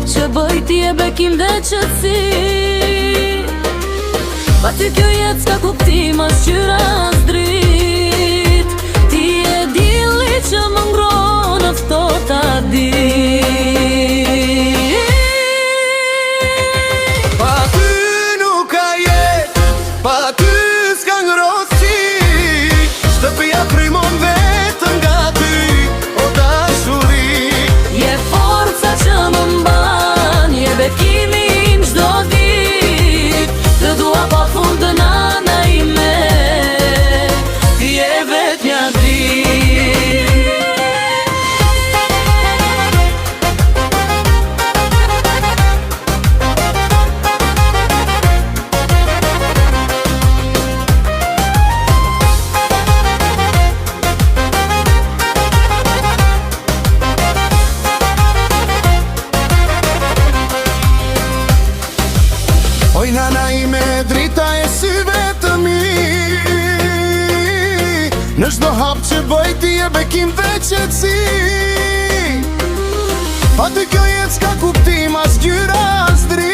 që bëj ti e bekim dhe qëtësi. Pa ty kjo jetë s'ka kuptim as qyra as drit. Ti e dilli që më ngron në ftohtë ta di. Pa ty nuk ka jetë, pa ty s'ka ngrosi. Shtëpia primon vetëm nga ty, o dashuri. Je forca që më mban, je bekimin çdo dit. Të dua pa fund të nana ime, ti je vetmja dritë. Oj nana ime, drita e syve të mi. Në çdo hap që bëj ti e bekim dhe qëtësi. Pa ty kjo jetë s'ka kuptim as gjyra as drit.